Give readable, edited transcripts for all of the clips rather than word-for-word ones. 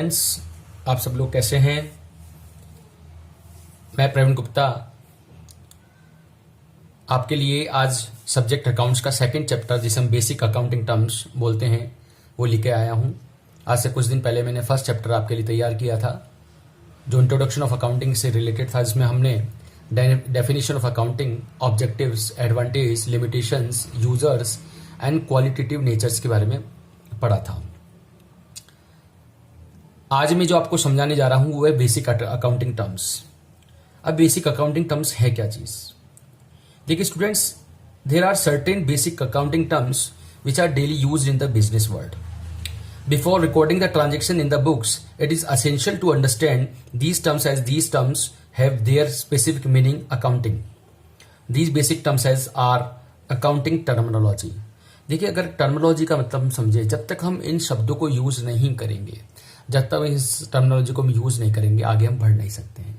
Students, आप सब लोग कैसे हैं। मैं प्रवीण गुप्ता आपके लिए आज सब्जेक्ट अकाउंट्स का सेकंड चैप्टर जिसे हम बेसिक अकाउंटिंग टर्म्स बोलते हैं वो लेके आया हूं। आज से कुछ दिन पहले मैंने फर्स्ट चैप्टर आपके लिए तैयार किया था जो इंट्रोडक्शन ऑफ अकाउंटिंग से रिलेटेड था, जिसमें हमने definition of accounting, objectives, advantage, limitations, users and qualitative natures के बारे में पढ़ा था। आज मैं जो आपको समझाने जा रहा हूं वो है बेसिक अकाउंटिंग टर्म्स। अब बेसिक अकाउंटिंग टर्म्स है क्या चीज? देखिए students, there are certain basic accounting terms which are daily used in the business world. Before recording the transaction in the books, it is essential to understand these terms as these terms have their specific meaning accounting. These basic terms as are accounting terminology. देखिए, अगर terminology का मतलब हम समझे, जब तक हम इन शब्दों को यूज नहीं करेंगे, जब तक इस टर्मिनोलॉजी को हम यूज नहीं करेंगे, आगे हम बढ़ नहीं सकते हैं।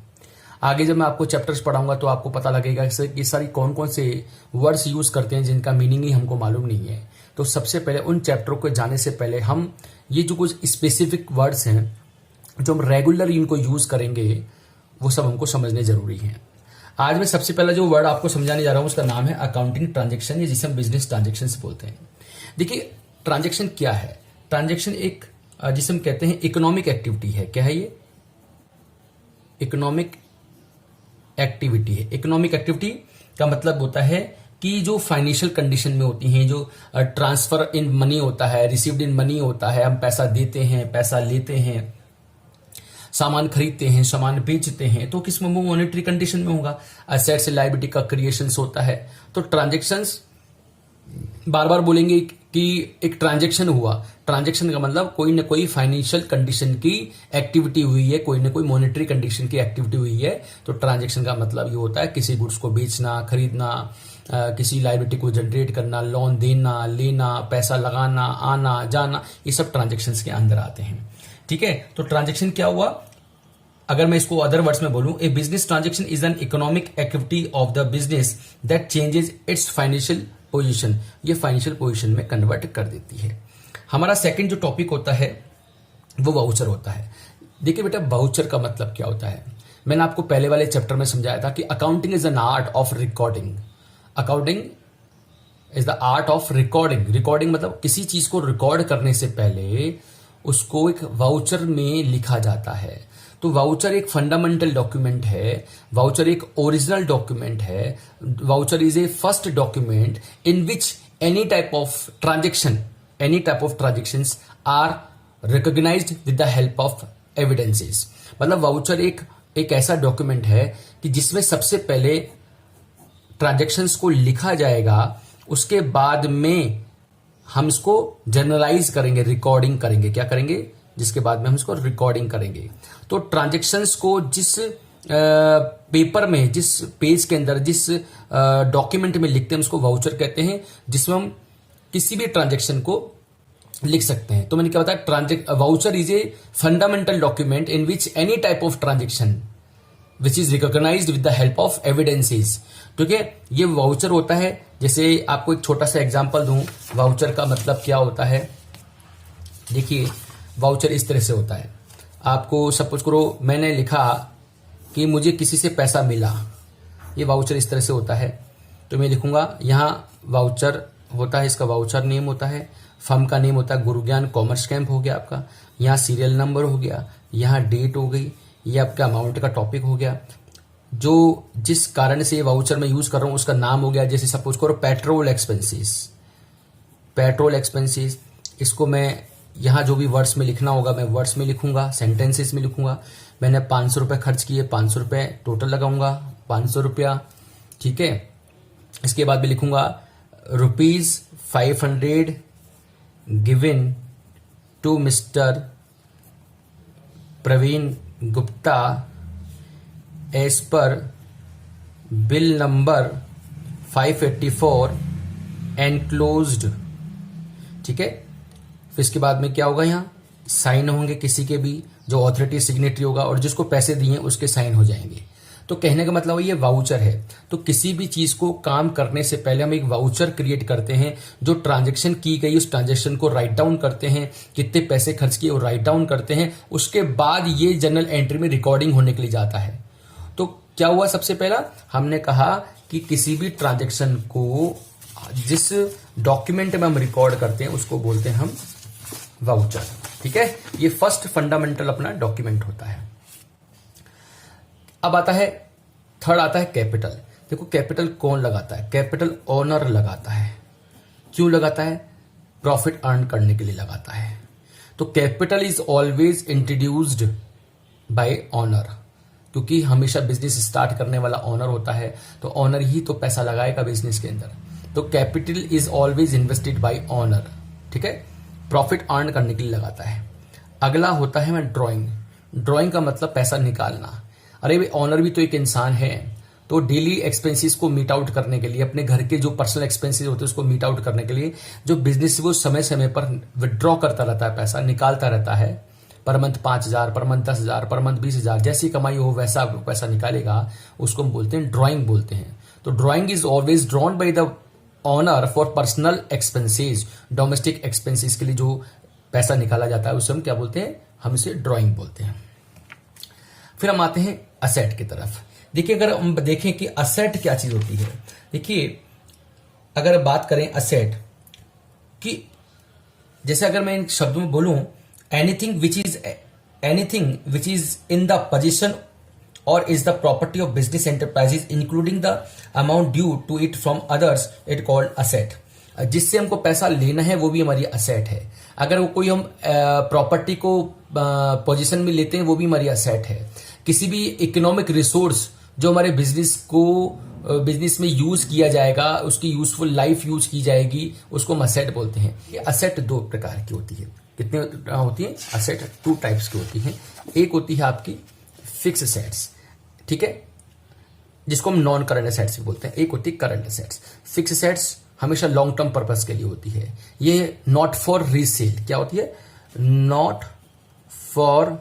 आगे जब मैं आपको चैप्टर्स पढ़ाऊंगा तो आपको पता लगेगा कि ये सारी कौन कौन से वर्ड्स यूज करते हैं जिनका मीनिंग ही हमको मालूम नहीं है। तो सबसे पहले उन चैप्टरों को जाने से पहले हम ये जो कुछ स्पेसिफिक वर्ड्स हैं जो हम रेगुलर इनको यूज करेंगे वो सब हमको समझने जरूरी है। आज मैं सबसे पहला जो वर्ड आपको समझाने जा रहा हूं उसका नाम है अकाउंटिंग ट्रांजेक्शन, या जिसे हम बिजनेस ट्रांजेक्शन बोलते हैं। देखिए, ट्रांजेक्शन क्या है? ट्रांजेक्शन एक जिसे हम कहते हैं इकोनॉमिक एक्टिविटी है। क्या है ये? इकोनॉमिक एक्टिविटी है। इकोनॉमिक एक्टिविटी का मतलब होता है कि जो फाइनेंशियल कंडीशन में होती हैं, जो ट्रांसफर इन मनी होता है, रिसीव्ड इन मनी होता है, हम पैसा देते हैं, पैसा लेते हैं, सामान खरीदते हैं, सामान बेचते हैं, तो किस में मॉनेटरी कंडीशन में होगा। असेट्स से लायबिलिटी का क्रिएशन होता है। तो ट्रांजेक्शंस बार बार बोलेंगे कि एक ट्रांजेक्शन हुआ। ट्रांजेक्शन का मतलब कोई ना कोई फाइनेंशियल कंडीशन की एक्टिविटी हुई है, कोई ना कोई मॉनेटरी कंडीशन की एक्टिविटी हुई है। तो ट्रांजेक्शन का मतलब ये होता है किसी गुड्स को बेचना, खरीदना, किसी लायबिलिटी को जनरेट करना, लोन देना, लेना, पैसा लगाना, आना जाना, ये सब ट्रांजेक्शन्स के अंदर आते हैं। ठीक है, तो ट्रांजेक्शन क्या हुआ? अगर मैं इसको अदर वर्ड्स में बोलूं, a business transaction is an economic activity of the business that changes its financial position. ये फाइनेंशियल पोजीशन में कन्वर्ट कर देती है। हमारा सेकंड जो टॉपिक होता है वो वाउचर होता है। देखिए बेटा, वाउचर का मतलब क्या होता है? मैंने आपको पहले वाले चैप्टर में समझाया था कि accounting is an art of recording. Accounting is the art of recording. Recording मतलब किसी चीज को रिकॉर्ड करने से पहले उसको एक वाउचर में लिखा जाता है। तो वाउचर एक फंडामेंटल डॉक्यूमेंट है, वाउचर एक ओरिजिनल डॉक्यूमेंट है। Voucher is a first document in which any type of transactions are recognised with the help of evidences. मतलब वाउचर एक ऐसा डॉक्यूमेंट है कि जिसमें सबसे पहले ट्रांजेक्शंस को लिखा जाएगा, उसके बाद में हम इसको जर्नलाइज करेंगे, रिकॉर्डिंग करेंगे। क्या करेंगे? जिसके बाद में हम इसको रिकॉर्डिंग करेंगे। तो ट्रांजेक्शंस को जिस पेपर में, जिस पेज के अंदर, जिस डॉक्यूमेंट में लिखते हैं उसको वाउचर कहते हैं, जिसमें हम किसी भी ट्रांजेक्शन को लिख सकते हैं। तो मैंने क्या बताया? Voucher is a fundamental document in which any type of transaction which is recognised with the help of evidences. ठीक है, ये वाउचर होता है। जैसे आपको एक छोटा सा एग्जांपल दूं, वाउचर का मतलब क्या होता है। देखिए, वाउचर इस तरह से होता है। आपको सपोज करो मैंने लिखा कि मुझे किसी से पैसा मिला, ये वाउचर इस तरह से होता है। तो मैं लिखूंगा, यहां वाउचर होता है, इसका वाउचर नेम होता है, फर्म का नेम होता है गुरुज्ञान कॉमर्स कैंप हो गया आपका, यहाँ सीरियल नंबर हो गया, यहाँ डेट हो गई, ये आपका अमाउंट का टॉपिक हो गया, जो जिस कारण से ये वाउचर मैं यूज कर रहा हूं उसका नाम हो गया। जैसे सपोज करो पेट्रोल एक्सपेंसेस, इसको मैं यहां जो भी वर्ड्स में लिखना होगा मैं वर्ड्स में लिखूंगा, सेंटेंसेस में लिखूंगा। मैंने 500 रुपए खर्च किए, 500 रुपए टोटल लगाऊंगा, 500 रुपया। ठीक है, इसके बाद भी लिखूंगा ₹500 given to mister Praveen Gupta as per bill number 584 enclosed. ठीक है, फिर इसके बाद में क्या होगा? यहाँ साइन होंगे किसी के भी, जो ऑथोरिटी सिग्नेटरी होगा, और जिसको पैसे दिए उसके साइन हो जाएंगे। तो कहने का मतलब ये वाउचर है। तो किसी भी चीज को काम करने से पहले हम एक वाउचर क्रिएट करते हैं, जो ट्रांजेक्शन की गई उस ट्रांजेक्शन को राइट डाउन करते हैं, कितने पैसे खर्च किए वो राइट डाउन करते हैं, उसके बाद ये जर्नल एंट्री में रिकॉर्डिंग होने के लिए जाता है। तो क्या हुआ, सबसे पहला हमने कहा कि किसी भी ट्रांजेक्शन को जिस डॉक्यूमेंट में हम रिकॉर्ड करते हैं उसको बोलते हैं हम वाउचर। ठीक है, ये फर्स्ट फंडामेंटल अपना डॉक्यूमेंट होता है। अब आता है थर्ड, आता है कैपिटल। देखो कैपिटल कौन लगाता है, कैपिटल ओनर लगाता है। क्यों लगाता है, प्रॉफिट अर्न करने के लिए लगाता है। तो capital is always introduced by owner, क्योंकि हमेशा बिजनेस स्टार्ट करने वाला ओनर होता है, तो ओनर ही तो पैसा लगाएगा बिजनेस के अंदर। तो capital is always invested bye owner. ठीक है, प्रॉफिट अर्न करने के लिए लगाता है। अगला होता है ड्राइंग। ड्राइंग का मतलब पैसा निकालना। अरे भाई, ओनर भी तो एक इंसान है, तो डेली एक्सपेंसेस को मीट आउट करने के लिए, अपने घर के जो पर्सनल एक्सपेंसेस होते हैं उसको मीट आउट करने के लिए जो बिजनेस वो समय समय पर विड्रॉ करता रहता है, पैसा निकालता रहता है। Per month 5,000, per month 10,000, per month 20,000, जैसी कमाई हो वैसा पैसा निकालेगा, उसको हम बोलते हैं ड्राइंग बोलते हैं। तो drawing is always drawn by the owner for personal expenses. Domestic expenses के लिए जो पैसा निकाला जाता है उसे हम क्या बोलते हैं, हम इसे ड्राइंग बोलते हैं। फिर हम आते हैं असेट की तरफ। देखिए, अगर हम देखें कि असेट क्या चीज होती है, देखिए अगर बात करें असेट की, जैसे अगर मैं इन शब्दों में बोलूं, anything which is in the position और is the property of business enterprises including the amount due to it from others, it called asset. जिससे हमको पैसा लेना है वो भी हमारी असेट है। अगर वो कोई हम प्रॉपर्टी को पोजीशन में लेते हैं वो भी हमारी असेट है। किसी भी इकोनॉमिक रिसोर्स जो हमारे बिजनेस में यूज किया जाएगा, उसकी यूजफुल लाइफ यूज की जाएगी, उसको हम असेट बोलते हैं। ये असेट दो प्रकार की होती है। कितने होती है असेट? 2 टाइप्स की होती है। एक होती है आपकी फिक्स असेट्स, ठीक है, जिसको हम नॉन करंट असेट्स भी बोलते हैं। एक होती है करंट असेट्स। फिक्स असेट्स हमेशा लॉन्ग टर्म पर्पस के लिए होती है। ये नॉट फॉर रीसेल। क्या होती है? Not for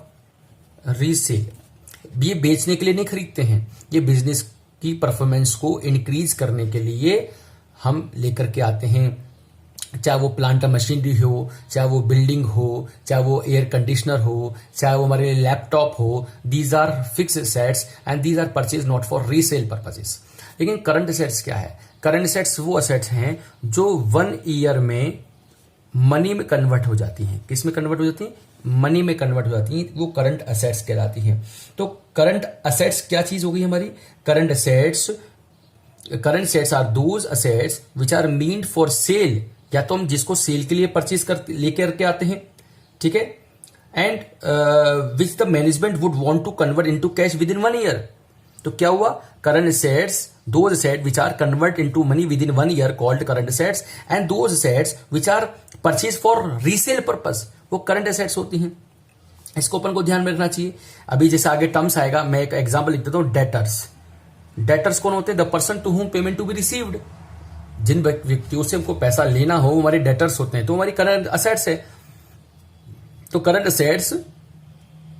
resale. ये बेचने के लिए नहीं खरीदते हैं, ये बिजनेस की परफॉर्मेंस को इंक्रीज करने के लिए हम लेकर के आते हैं। चाहे वो प्लांट मशीनरी हो, चाहे वो बिल्डिंग हो, चाहे वो एयर कंडीशनर हो, चाहे वो हमारे लैपटॉप हो, these are fix assets and these are purchase not for resale purposes. लेकिन करंट असेट्स क्या है? करंट असेट्स वो असेट्स हैं जो 1 ईयर में मनी में कन्वर्ट हो जाती हैं। किस में कन्वर्ट हो जाती हैं? मनी में कन्वर्ट हो जाती हैं, वो करंट असेट्स कहलाती हैं। तो करंट असेट्स क्या चीज हो गई हमारी? Current assets are those assets which are meant for sale, या तो हम जिसको सेल के लिए परचेज कर लेकर के आते हैं, ठीक है, and which the management would want to convert into cash with in 1 year. तो क्या हुआ? Current assets, those assets which are convert into money with in 1 year called current assets, and those assets which are purchase for resale purpose, वो current assets होती हैं। इसको अपन को ध्यान में रखना चाहिए। अभी जैसे आगे टर्म्स आएगा, मैं एक एग्जांपल लिख देता हूं। डेटर्स। डेटर्स कौन होते हैं? The person to whom payment to be received. जिन व्यक्तियों से हमको पैसा लेना हो हमारे डेटर्स होते हैं, तो हमारी करंट असेट्स है। तो करंट असेट्स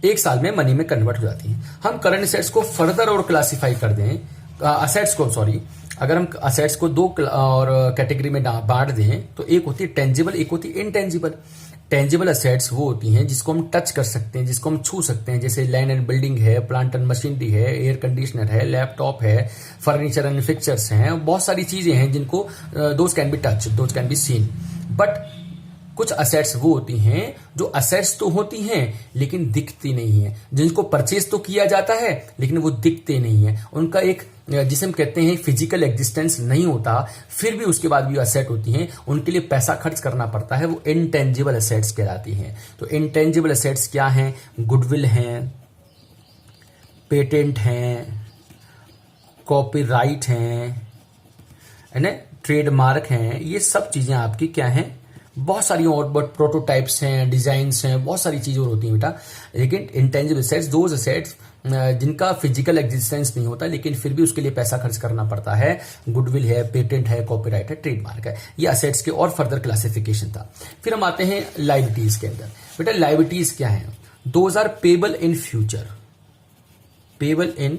1 साल में मनी में कन्वर्ट हो जाती हैं। हम करंट असेट्स को फर्दर और क्लासिफाई कर दें, अगर हम असेट्स को 2 और कैटेगरी में बांट दें, तो एक होती है टेंजिबल, एक होती है इनटेंजिबल। टेंजिबल असेट्स वो होती हैं जिसको हम टच कर सकते हैं, जिसको हम छू सकते हैं, जैसे लैंड एंड बिल्डिंग है, प्लांट एंड मशीनरी है, एयर कंडीशनर है, लैपटॉप है, फर्नीचर एंड फिक्चर्स हैं, बहुत सारी चीजें हैं जिनको those can be touch, those can be seen. But कुछ असेट्स वो होती हैं जो असेट्स तो होती हैं लेकिन दिखती नहीं है, जिनको परचेज तो किया जाता है लेकिन वो दिखते नहीं है। उनका एक, जिसे हम कहते हैं, फिजिकल एग्जिस्टेंस नहीं होता, फिर भी उसके बाद भी असेट होती हैं, उनके लिए पैसा खर्च करना पड़ता है, वो इनटेंजिबल असेट्स कहलाती हैं। तो इनटेंजिबल असेट्स क्या हैं? गुडविल हैं, पेटेंट हैं, कॉपीराइट हैं, है ना, ट्रेडमार्क हैं। ये सब चीजें आपकी क्या हैं? बहुत सारी और प्रोटोटाइप्स हैं, डिजाइन्स हैं, बहुत सारी चीजें और होती हैं बेटा। लेकिन इंटेंजिबल असेट्स, दोज असेट्स जिनका फिजिकल एग्जिस्टेंस नहीं होता लेकिन फिर भी उसके लिए पैसा खर्च करना पड़ता है। गुडविल है, पेटेंट है, कॉपीराइट है, ट्रेडमार्क है। ये असेट्स के और फर्दर क्लासिफिकेशन था। फिर हम आते हैं लायबिलिटीज के अंदर। बेटा लायबिलिटीज क्या है? Those are payable in future, payable in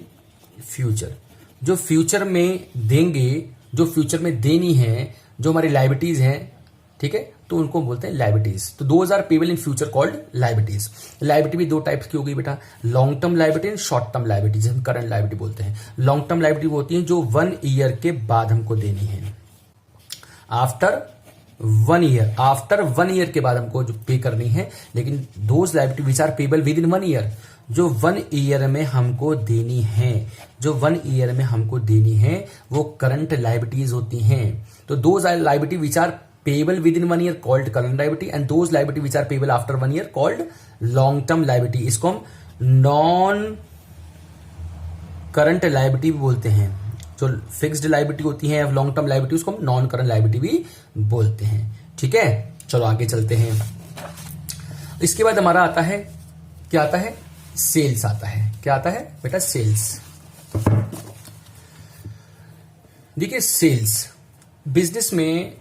future, जो फ्यूचर में देंगे, जो फ्यूचर में देनी है, जो हमारी लाइबिलिटीज हैं, ठीक है, तो उनको बोलते हैं लाइबिलिटीज। तो those are payable in future called liabilities. Liability भी दो टाइप्स की होगी बेटा, long term liability and short term liability, जिसे हम करंट लाइबिलिटी बोलते हैं। लॉन्ग टर्म लाइबिलिटी वो होती है जो 1 ईयर के बाद हमको देनी है, आफ्टर 1 ईयर के बाद हमको जो पे करनी है। लेकिन those liability which are payable with in 1 year, जो 1 ईयर में हमको देनी है, जो 1 ईयर में हमको देनी है, वो करंट लाइबिलिटीज होती हैं। तो those are liability which are payable within 1 year called current liability and those liability which are payable after 1 year called long term liability। इसको हम नॉन करंट लाइबिलिटी भी बोलते हैं। जो फिक्स्ड लाइबिलिटी होती है, लॉन्ग टर्म लाइबिलिटी, उसको हम नॉन करंट लाइबिलिटी भी बोलते हैं। ठीक है, चलो आगे चलते हैं। इसके बाद हमारा आता है, क्या आता है, सेल्स आता है। क्या आता है बेटा, सेल्स। देखिए सेल्स, बिजनेस में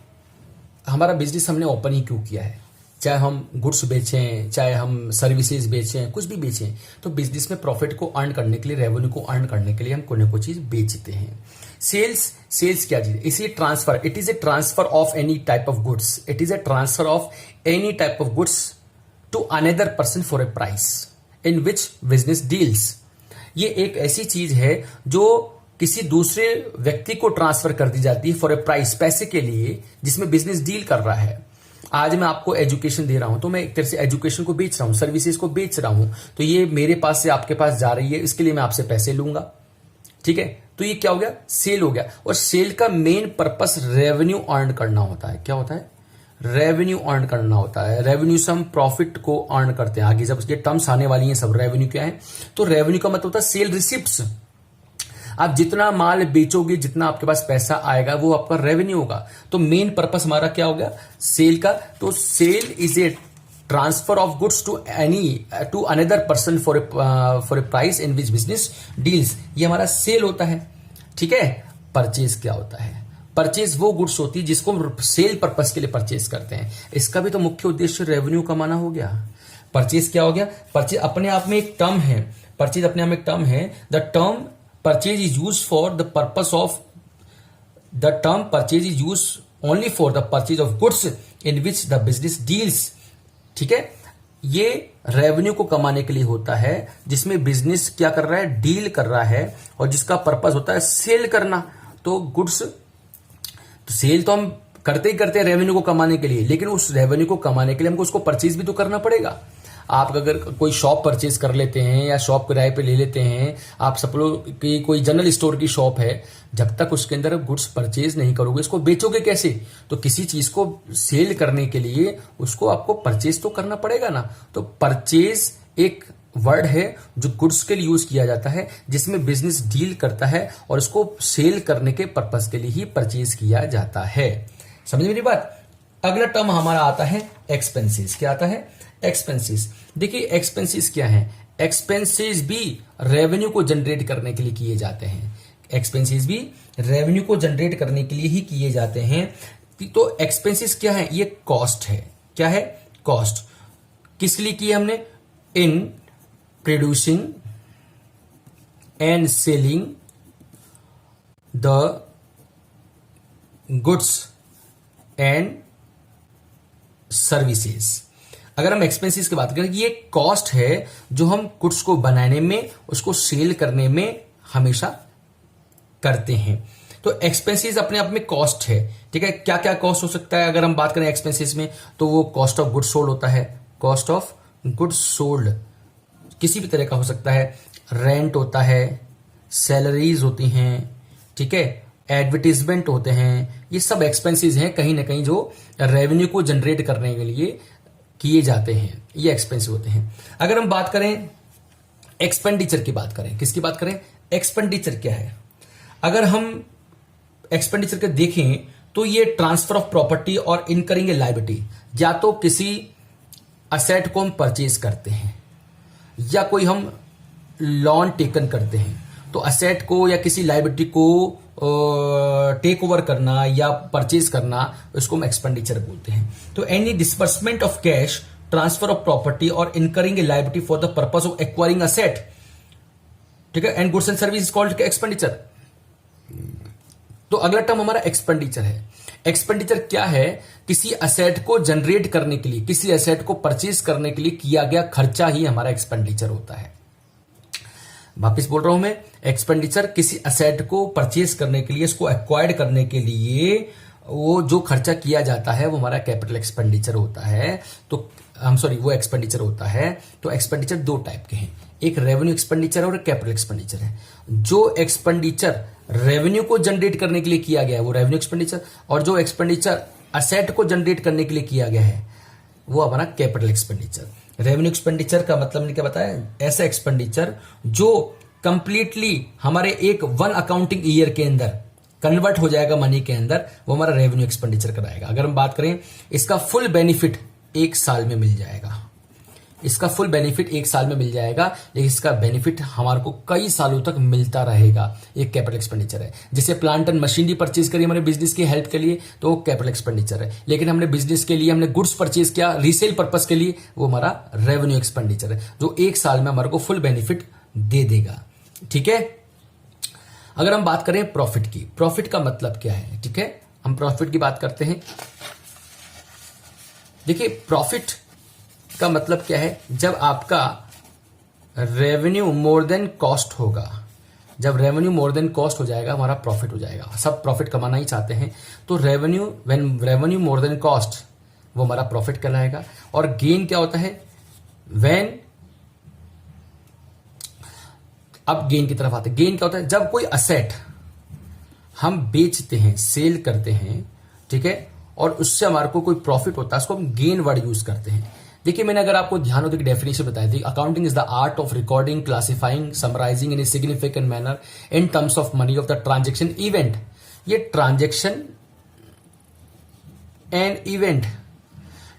हमारा बिजनेस हमने ओपन ही क्यों किया है, चाहे हम गुड्स बेचें, चाहे हम सर्विसेज बेचें, कुछ भी बेचें, तो बिजनेस में प्रॉफिट को अर्न करने के लिए, रेवेन्यू को अर्न करने के लिए हम कोई ना कोई चीज बेचते हैं। सेल्स क्या चीज है, इसी transfer, it is a transfer of any type of goods, it is a transfer of any type of goods to another person for a price in which business deals. ये एक ऐसी चीज है जो किसी दूसरे व्यक्ति को ट्रांसफर कर दी जाती है फॉर ए प्राइस, पैसे के लिए, जिसमें बिजनेस डील कर रहा है। आज मैं आपको एजुकेशन दे रहा हूं, तो मैं एक तरह से एजुकेशन को बेच रहा हूं, सर्विसेज को बेच रहा हूं, तो ये मेरे पास से आपके पास जा रही है, इसके लिए मैं आपसे पैसे लूंगा। ठीक है, तो ये क्या हो गया, सेल हो गया। और सेल का मेन पर्पस रेवेन्यू अर्न करना होता है। क्या होता है, रेवेन्यू अर्न करना होता है। रेवेन्यू से हम प्रॉफिट को अर्न करते हैं। आगे जब उसके टर्म्स आने वाली हैं सब, रेवेन्यू क्या है, तो रेवेन्यू का मतलब होता है सेल रिसिप्ट्स। आप जितना माल बेचोगे, जितना आपके पास पैसा आएगा, वो आपका रेवेन्यू होगा। तो मेन पर्पस हमारा क्या हो गया, सेल का। तो sale is a transfer of goods to another person for a price in which business deals. ये हमारा सेल होता है। ठीक है, परचेज क्या होता है, परचेज वो गुड्स होती है जिसको हम सेल पर्पस के लिए परचेज करते हैं। इसका भी तो मुख्य उद्देश्य रेवेन्यू कमाना हो गया। परचेज क्या हो गया, परचेज अपने आप में एक टर्म है, परचेज अपने आप में एक टर्म है। The term purchase is used for the purpose of, the term purchase is used only for the purchase of goods in which the business deals। ठीक है, ये रेवेन्यू को कमाने के लिए होता है, जिसमें बिजनेस क्या कर रहा है, डील कर रहा है, और जिसका पर्पस होता है सेल करना। तो गुड्स, तो सेल तो हम करते ही करते हैं रेवेन्यू को कमाने के लिए, लेकिन उस रेवेन्यू को कमाने के लिए हमको उसको परचेज भी तो करना पड़ेगा। आप अगर कोई शॉप परचेज कर लेते हैं या शॉप किराए पे ले लेते हैं, आप सपोज कि कोई जनरल स्टोर की शॉप है, जब तक उसके अंदर गुड्स परचेज नहीं करोगे, इसको बेचोगे कैसे। तो किसी चीज को सेल करने के लिए उसको आपको परचेज तो करना पड़ेगा ना। तो परचेज एक वर्ड है जो गुड्स के लिए यूज किया जाता है, जिसमें बिजनेस डील करता है और उसको सेल करने के पर्पज के लिए ही परचेज किया जाता है। समझ मेरी बात। अगला टर्म हमारा आता है एक्सपेंसेस। क्या आता है, एक्सपेंसेस। देखिए एक्सपेंसेस क्या है, एक्सपेंसेस भी रेवेन्यू को जनरेट करने के लिए किए जाते हैं। एक्सपेंसेस भी रेवेन्यू को जनरेट करने के लिए ही किए जाते हैं। तो एक्सपेंसेस क्या है, ये कॉस्ट है। क्या है, कॉस्ट। किस लिए की हमने, in producing and selling the goods and services. अगर हम एक्सपेंसेस की बात करें, ये कॉस्ट है जो हम गुड्स को बनाने में, उसको सेल करने में हमेशा करते हैं। तो एक्सपेंसेस अपने आप में कॉस्ट है। ठीक है, क्या क्या कॉस्ट हो सकता है अगर हम बात करें एक्सपेंसेस में, तो वो कॉस्ट ऑफ गुड्स सोल्ड होता है। कॉस्ट ऑफ गुड्स सोल्ड किसी भी तरह का हो सकता है, रेंट होता है, सैलरीज होती हैं, ठीक है, एडवर्टीजमेंट होते हैं। ये सब एक्सपेंसेस हैं कहीं ना कहीं जो रेवेन्यू को जनरेट करने के लिए किए जाते हैं, ये एक्सपेंसिव होते हैं। अगर हम बात करें एक्सपेंडिचर की बात करें, किसकी बात करें, एक्सपेंडिचर क्या है। अगर हम एक्सपेंडिचर को देखें तो ये ट्रांसफर ऑफ प्रॉपर्टी और इनकरिंग ए लायबिलिटी, या तो किसी असेट को हम परचेज करते हैं या कोई हम लोन टेकन करते हैं, तो असेट को या किसी लायबिलिटी को टेक ओवर करना या परचेज करना, उसको हम एक्सपेंडिचर बोलते हैं। तो any disbursement of cash, transfer of property और incurring a liability for the purpose of acquiring asset, ठीक है, and goods and service is called expenditure. तो अगला टर्म हमारा एक्सपेंडिचर है। एक्सपेंडिचर क्या है? किसी असेट को जनरेट करने के लिए, किसी असेट को परचेज करने के लिए किया गया खर्चा ही हमारा एक्सपेंडिचर होता है। वापिस बोल रहा हूं मैं, एक्सपेंडिचर किसी असेट को परचेज करने के लिए, इसको एक्वायर्ड करने के लिए वो जो खर्चा किया जाता है वो हमारा कैपिटल एक्सपेंडिचर होता है। तो वो एक्सपेंडिचर होता है। तो एक्सपेंडिचर दो टाइप के हैं, एक रेवेन्यू एक्सपेंडिचर और एक कैपिटल एक्सपेंडिचर है। जो एक्सपेंडिचर रेवेन्यू को जनरेट करने के लिए किया गया है वो रेवेन्यू एक्सपेंडिचर, और जो एक्सपेंडिचर असेट को जनरेट करने के लिए किया गया है वो हमारा कैपिटल एक्सपेंडिचर। रेवेन्यू एक्सपेंडिचर का मतलब मैंने क्या बताया, ऐसा एक्सपेंडिचर जो कंप्लीटली हमारे एक वन अकाउंटिंग ईयर के अंदर कन्वर्ट हो जाएगा मनी के अंदर, वो हमारा रेवेन्यू एक्सपेंडिचर कराएगा। अगर हम बात करें, इसका फुल बेनिफिट एक साल में मिल जाएगा, इसका फुल बेनिफिट एक साल में मिल जाएगा, लेकिन इसका बेनिफिट हमारे को कई सालों तक मिलता रहेगा। एक कैपिटल एक्सपेंडिचर है। जैसे प्लांट एंड मशीनरी परचेज करी हमारे बिजनेस की हेल्प के लिए, तो वो कैपिटल एक्सपेंडिचर है। लेकिन हमने बिजनेस के लिए हमने गुड्स परचेज किया रीसेल पर्पस के लिए, वो हमारा रेवेन्यू एक्सपेंडिचर है, जो एक साल में हमारे को फुल बेनिफिट दे देगा। ठीक है, अगर हम बात करें प्रॉफिट की, प्रॉफिट का मतलब क्या है? ठीक है, हम प्रॉफिट की बात करते हैं। देखिए, प्रॉफिट का मतलब क्या है? जब आपका रेवेन्यू मोर देन कॉस्ट होगा, जब रेवेन्यू मोर देन कॉस्ट हो जाएगा, हमारा प्रॉफिट हो जाएगा। सब प्रॉफिट कमाना ही चाहते हैं, तो when revenue more than cost, वो हमारा प्रॉफिट कहलाएगा। और गेन क्या होता है? अब गेन की तरफ आते हैं। गेन क्या होता है? जब कोई असेट हम बेचते हैं, सेल करते हैं, ठीक है, और उससे हमारे को कोई प्रॉफिट होता है, उसको हम गेन वर्ड यूज करते हैं। देखिए, मैंने अगर आपको ध्यान हो तो डेफिनेशन बताई थी, accounting is the art of recording, classifying, summarising in a significant manner in terms of money of the transaction event. ये ट्रांजेक्शन एंड इवेंट,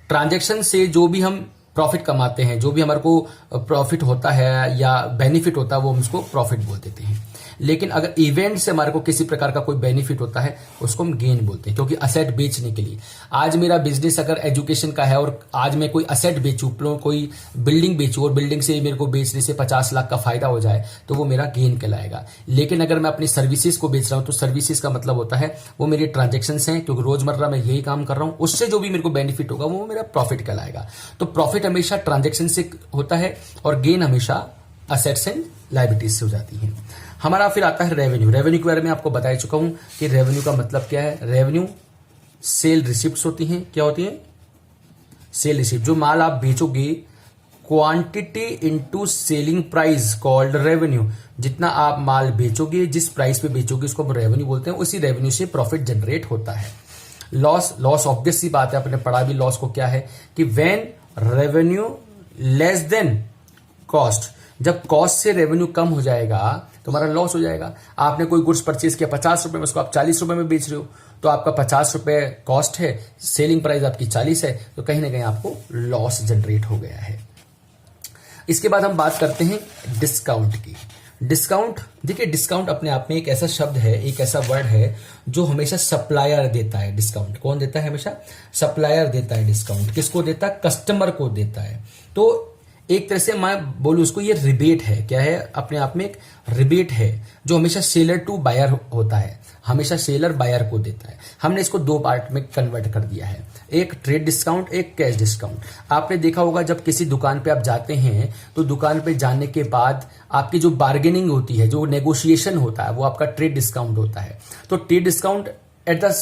ट्रांजेक्शन से जो भी हम प्रॉफिट कमाते हैं, जो भी हमारे को प्रॉफिट होता है या बेनिफिट होता है, वो हम उसको प्रॉफिट बोल देते हैं। लेकिन अगर इवेंट से हमारे को किसी प्रकार का कोई बेनिफिट होता है, उसको हम गेन बोलते हैं, क्योंकि असेट बेचने के लिए, आज मेरा बिजनेस अगर एजुकेशन का है और आज मैं कोई असेट बेचूं, कोई बिल्डिंग बेचूं और बिल्डिंग से मेरे को बेचने से 50 लाख का फायदा हो जाए, तो वो मेरा गेन कहलाएगा। लेकिन अगर मैं अपनी सर्विसेज को बेच रहा हूं, तो सर्विसेज का मतलब होता है वो मेरी ट्रांजेक्शन हैं, क्योंकि रोजमर्रा मैं यही काम कर रहा हूं, उससे जो भी मेरे को बेनिफिट होगा वो मेरा प्रॉफिट कहलाएगा। तो प्रॉफिट हमेशा ट्रांजेक्शन से होता है और गेन हमेशा असेट्स एंड लायबिलिटीज से हो जाती है। हमारा फिर आता है रेवेन्यू। रेवेन्यू के बारे में आपको बता चुका हूं कि रेवेन्यू का मतलब क्या है। रेवेन्यू सेल रिसिप्ट्स होती हैं। क्या होती हैं? Sale receipt. जो माल आप बेचोगे, quantity into selling price called revenue. जितना आप माल बेचोगे, जिस प्राइस पे बेचोगे, उसको हम रेवेन्यू बोलते हैं। उसी रेवेन्यू से प्रॉफिट जनरेट होता है। लॉस ऑब्वियस सी बात है, आपने पढ़ा भी लॉस को क्या है कि when revenue less than cost, जब कॉस्ट से रेवेन्यू कम हो जाएगा तो हमारा लॉस हो जाएगा। आपने कोई गुड्स परचेज किया 50 रुपए में, उसको आप 40 रुपए में बेच रहे हो, तो आपका 50 रुपए कॉस्ट है, सेलिंग प्राइस आपकी 40 है, तो कहीं ना कहीं आपको लॉस जनरेट हो गया है। इसके बाद हम बात करते हैं डिस्काउंट की। डिस्काउंट, देखिए डिस्काउंट अपने आप में एक ऐसा शब्द है, एक ऐसा वर्ड है जो हमेशा सप्लायर देता है। डिस्काउंट कौन देता है? हमेशा सप्लायर देता है डिस्काउंट। किसको देता है? कस्टमर को देता है। तो एक तरह से मैं बोलूं उसको, ये रिबेट है। क्या है? अपने आप में एक रिबेट है जो हमेशा सेलर टू बायर होता है, हमेशा सेलर बायर को देता है। हमने इसको दो पार्ट में कन्वर्ट कर दिया है, एक ट्रेड डिस्काउंट, एक कैश डिस्काउंट। आपने देखा होगा जब किसी दुकान पे आप जाते हैं तो दुकान पे जाने के बाद आपकी जो बार्गेनिंग होती है, जो नेगोशिएशन होता है, वो आपका ट्रेड डिस्काउंट होता है। तो trade discount at the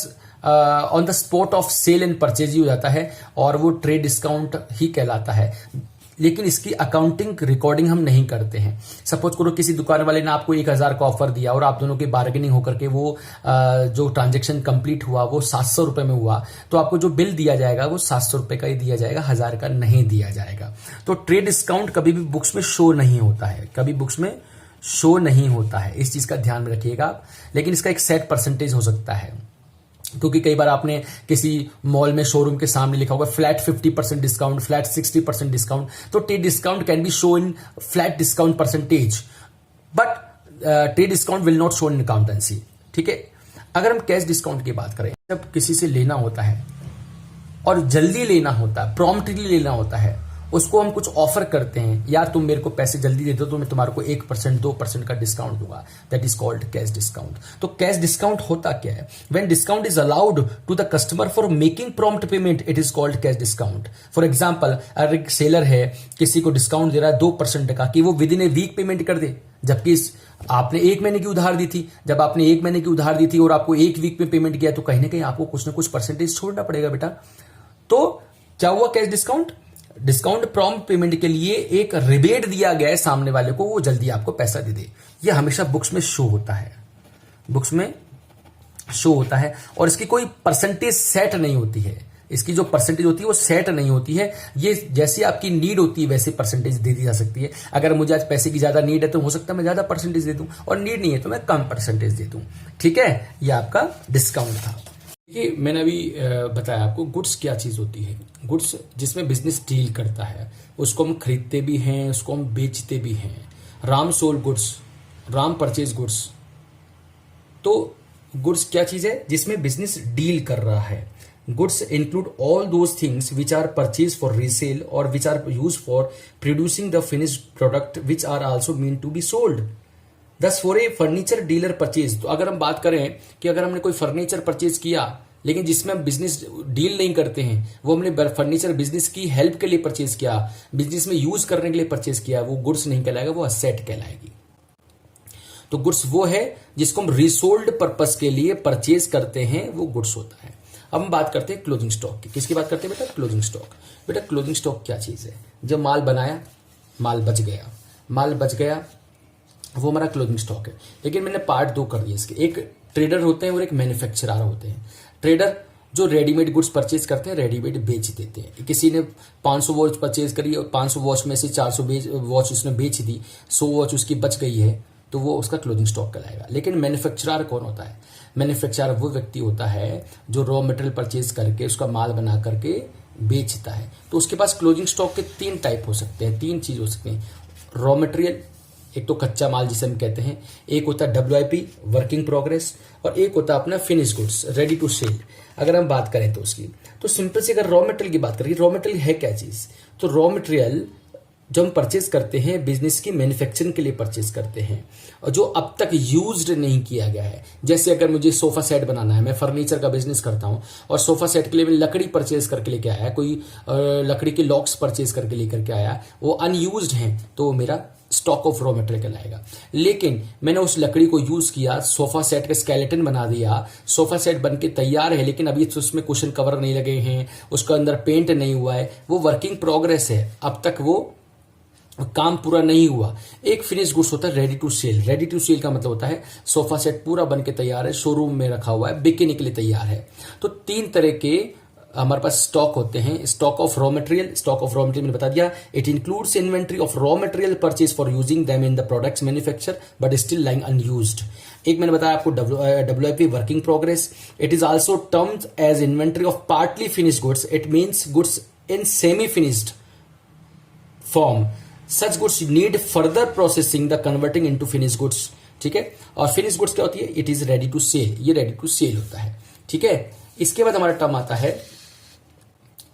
on the spot of sale and purchase ही हो जाता है और वो ट्रेड डिस्काउंट ही कहलाता है। लेकिन इसकी अकाउंटिंग रिकॉर्डिंग हम नहीं करते हैं। सपोज करो किसी दुकान वाले ने आपको 1000 का ऑफर दिया और आप दोनों की बार्गेनिंग होकर के वो जो ट्रांजेक्शन कंप्लीट हुआ वो 700 रुपए में हुआ, तो आपको जो बिल दिया जाएगा वो 700 रुपए का ही दिया जाएगा, 1000 का नहीं दिया जाएगा। तो ट्रेड डिस्काउंट कभी भी बुक्स में शो नहीं होता है, कभी बुक्स में शो नहीं होता है, इस चीज का ध्यान में रखिएगा आप। लेकिन इसका एक सेट परसेंटेज हो सकता है, क्योंकि कई बार आपने किसी मॉल में शोरूम के सामने लिखा होगा फ्लैट 50% डिस्काउंट, फ्लैट 60% डिस्काउंट, तो trade discount can be show in flat discount percentage, but trade discount will not show in accountancy. ठीक है। अगर हम कैश डिस्काउंट की बात करें, जब किसी से लेना होता है और जल्दी लेना होता है, प्रॉम्प्टली लेना होता है, उसको हम कुछ ऑफर करते हैं, यार तुम मेरे को पैसे जल्दी दे दो तो मैं तुम्हारे को 1% 2% का डिस्काउंट दूंगा, that is called cash discount. तो कैश डिस्काउंट होता क्या है? When discount is allowed to the customer for making prompt payment, it is called cash discount. For example, अगर एक सेलर है, किसी को डिस्काउंट दे रहा है 2% का कि वो with in a week payment कर दे, जबकि आपने 1 महीने की उधार दी थी। जब आपने 1 महीने की उधार दी थी और आपको 1 वीक में पेमेंट किया, तो कहीं ना कहीं आपको कुछ ना कुछ परसेंटेज छोड़ना पड़ेगा बेटा। तो क्या हुआ cash discount? Discount prompt payment के लिए एक रिबेट दिया गया है सामने वाले को, वो जल्दी आपको पैसा दे दे। ये हमेशा बुक्स में शो होता है, बुक्स में शो होता है, और इसकी कोई परसेंटेज सेट नहीं होती है। इसकी जो परसेंटेज होती है वो सेट नहीं होती है। ये जैसी आपकी नीड होती है वैसे परसेंटेज दे दी जा सकती है। अगर मुझे आज पैसे की ज्यादा नीड है तो हो सकता है मैं ज्यादा परसेंटेज दे दूं, और नीड नहीं है तो मैं कम परसेंटेज दे दूं। ठीक है, ये आपका डिस्काउंट था। देखिए, मैंने अभी बताया आपको गुड्स क्या चीज होती है। गुड्स जिसमें बिजनेस डील करता है, उसको हम खरीदते भी हैं, उसको हम बेचते भी हैं। Ram sold goods, Ram purchase goods. तो गुड्स क्या चीज है? जिसमें बिजनेस डील कर रहा है। Goods include all those things which are purchased for resale or which are used for producing the finished product which are also meant to be sold. Thus for a furniture dealer purchase, तो अगर हम बात करें कि अगर हमने कोई furniture purchase किया लेकिन जिसमें हम बिजनेस डील नहीं करते हैं, वो हमने फर्नीचर बिजनेस की हेल्प के लिए परचेज किया, बिजनेस में यूज करने के लिए परचेज किया, वो गुड्स नहीं कहलाएगा, वो असेट कहलाएगी। तो गुड्स वो है जिसको हम रीसोल्ड पर्पस के लिए परचेज करते हैं, वो गुड्स होता है। अब हम बात करते हैं क्लोजिंग स्टॉक की। किसकी बात करते हैं बेटा? Closing stock. बेटा क्लोजिंग स्टॉक क्या चीज है? जब माल बनाया, माल बच गया, माल बच गया, वो हमारा क्लोजिंग स्टॉक है। लेकिन मैंने पार्ट 2 कर दिया इसके। एक ट्रेडर होते हैं और एक मैन्युफैक्चरर होते हैं। ट्रेडर जो रेडीमेड गुड्स परचेज करते हैं, रेडीमेड बेच देते हैं। किसी ने 500 वॉच परचेज करी और 500 वॉच में से 400 वॉच उसने बेच दी, 100 वॉच उसकी बच गई है, तो वो उसका क्लोजिंग स्टॉक कहलाएगा। लेकिन मैन्युफैक्चरर कौन होता है? मैन्युफैक्चरर वो व्यक्ति होता है जो रॉ मटेरियल परचेज करके उसका माल बना करके बेचता है। तो उसके पास क्लोजिंग स्टॉक के 3 टाइप हो सकते हैं, 3 चीज हो सकते हैं। रॉ मटेरियल, एक तो कच्चा माल जिसे हम कहते हैं, एक होता है WIP वर्किंग प्रोग्रेस, और एक होता है अपना finish goods ready to sale. अगर हम बात करें तो उसकी, तो सिंपल से अगर रॉ मटेरियल की बात करें, रॉ मटेरियल है क्या चीज? तो रॉ मटेरियल जो हम परचेज करते हैं बिजनेस की मैन्युफैक्चरिंग के लिए परचेज करते हैं, और जो अब तक यूज्ड नहीं किया गया है। जैसे अगर मुझे सोफा सेट बनाना है, मैं फर्नीचर का बिजनेस करता हूं और सोफा सेट के लिए मैं लकड़ी परचेज करके लेके आया, कोई लकड़ी के लॉक्स परचेज करके लेकर के आया, वो अनयूज्ड हैं, तो वो मेरा स्टॉक ऑफ रॉ मटेरियल कहलाएगा। लेकिन मैंने उस लकड़ी को यूज किया, सोफा सेट का स्केलेटन बना दिया, सोफा सेट बन के तैयार है, लेकिन अभी तो उसमें कुशन कवर नहीं लगे हैं, उसका अंदर पेंट नहीं हुआ है, वो वर्किंग प्रोग्रेस है, अब तक वो काम पूरा नहीं हुआ। एक फिनिश गुड्स होता है ready to sale. Ready to sale का मतलब होता है सोफा सेट पूरा बन के तैयार है, शोरूम में रखा हुआ है, बिकने के लिए तैयार है। तो 3 तरह के हमारे पास स्टॉक होते हैं। Stock of raw material, stock of raw material मैंने बता दिया, it includes inventory of raw material purchase for using them in the products manufacture but still lying unused. एक मैंने बताया आपको WIP working progress. It is also termed as inventory of partly finished goods. It means goods in semi finished form. Such goods need further processing the converting into finished goods। ठीक है, और finish goods क्या होती है? It is ready to sale. ये ready to sale होता है। ठीक है, इसके बाद हमारा टर्म आता है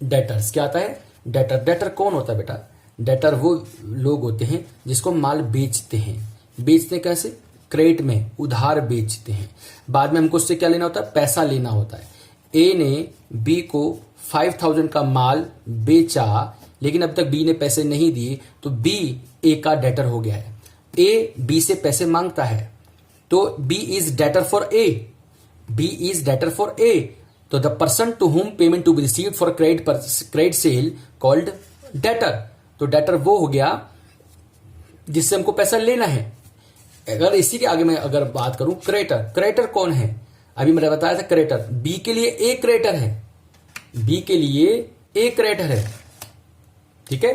डेटर्स। क्या आता है? डेटर। डेटर कौन होता है बेटा? डेटर वो लोग होते हैं जिसको माल बेचते हैं। बेचते कैसे? क्रेडिट में, उधार बेचते हैं। बाद में हमको उससे क्या लेना होता है? पैसा लेना होता है। ए ने बी को 5000 का माल बेचा, लेकिन अब तक बी ने पैसे नहीं दिए, तो बी ए का डेटर हो गया है। ए बी से पैसे मांगता है, तो B is debtor for A. B is debtor for A, तो the person to whom payment to be received for credit sale called debtor. तो डेटर वो हो गया जिससे हमको पैसा लेना है। अगर इसी के आगे मैं अगर बात करूं, क्रेडिटर। क्रेडिटर कौन है? अभी मैंने बताया था क्रेडिटर। बी के लिए ए क्रेडिटर है, बी के लिए ए क्रेडिटर है। ठीक है,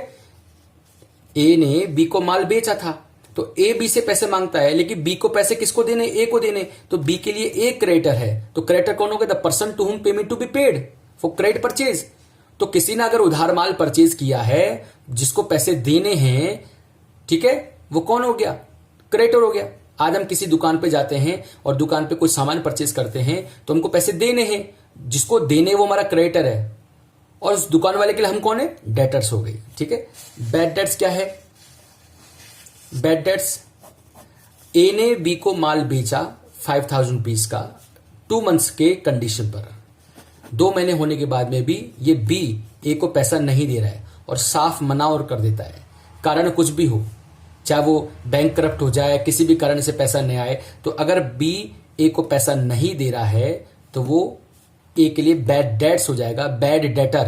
ए ने बी को माल बेचा था, तो ए बी से पैसे मांगता है, लेकिन बी को पैसे किसको देने? ए को देने। तो बी के लिए ए क्रेडिटर है, तो क्रेडिटर कौन हो गया? The person to whom payment to be paid for credit purchase. तो किसी ने अगर उधार माल परचेज किया है, जिसको पैसे देने हैं, ठीक है, वो कौन हो गया? क्रेडिटर हो गया। आज हम किसी दुकान पे जाते हैं और दुकान पे कोई सामान परचेज करते हैं, तो हमको पैसे देने हैं, जिसको देने वो हमारा क्रेडिटर है। और उस दुकान वाले के लिए हम कौन है, डेटर्स हो गई। ठीक है, बैड डेट्स क्या है, बैड डेट्स, ए ने बी को माल बेचा 5000 रुपीज का 2 मंथ्स के कंडीशन पर, 2 महीने होने के बाद में भी ये बी ए को पैसा नहीं दे रहा है और साफ मना और कर देता है, कारण कुछ भी हो, चाहे वो बैंक करप्ट हो जाए, किसी भी कारण से पैसा नहीं आए, तो अगर बी ए को पैसा नहीं दे रहा है तो वो ए के लिए बैड डेट्स हो जाएगा। बैड डेटर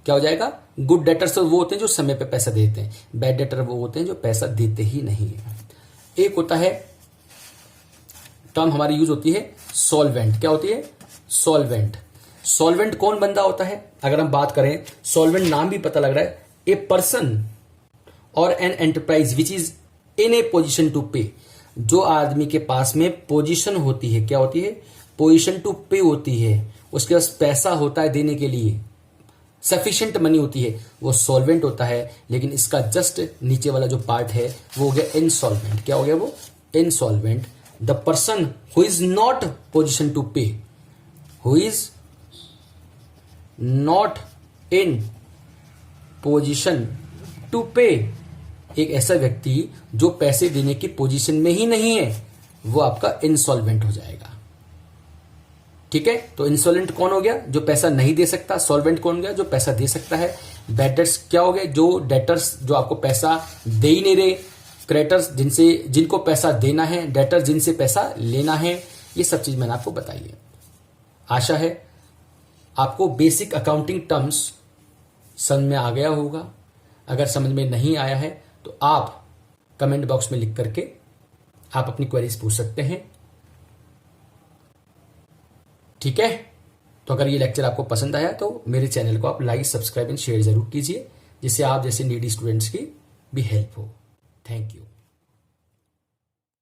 क्या हो जाएगा, गुड डेटर्स तो वो होते हैं जो समय पे पैसा देते हैं, बैड डेटर वो होते हैं जो पैसा देते ही नहीं है। एक होता है टर्म हमारी यूज होती है सॉल्वेंट, क्या होती है, सॉल्वेंट। सॉल्वेंट कौन बंदा होता है, अगर हम बात करें, सॉल्वेंट नाम भी पता लग रहा है, ए पर्सन और an enterprise which is in a position to pay, जो आदमी के पास में पोजीशन होती है, क्या होती है, पोजीशन टू पे होती है, उसके पास पैसा होता है देने के लिए, सफिशिएंट मनी होती है, वो सॉल्वेंट होता है। लेकिन इसका जस्ट नीचे वाला जो पार्ट है वो हो गया इनसॉल्वेंट। क्या हो गया वो, insolvent. The person who is not position to pay, who is not in position to pay, एक ऐसा व्यक्ति जो पैसे देने की पोजीशन में ही नहीं है, वो आपका इंसॉल्वेंट हो जाएगा। ठीक है, तो इंसॉल्वेंट कौन हो गया, जो पैसा नहीं दे सकता, सॉल्वेंट कौन हो गया, जो पैसा दे सकता है। बैड डेट्स क्या हो गए, जो डेटर्स जो आपको पैसा दे ही नहीं रहे, क्रेडिटर्स जिनको पैसा देना है, डेटर्स जिनसे पैसा लेना है। ये सब चीज मैंने आपको बताई है। आशा है आपको बेसिक अकाउंटिंग टर्म्स समझ में आ गया होगा। अगर समझ में नहीं आया है तो आप कमेंट बॉक्स में लिख करके आप अपनी क्वेरीज पूछ सकते हैं। ठीक है, तो अगर ये लेक्चर आपको पसंद आया तो मेरे चैनल को आप लाइक, सब्सक्राइब एंड शेयर जरूर कीजिए, जिससे आप जैसे नीडी स्टूडेंट्स की भी हेल्प हो। Thank you.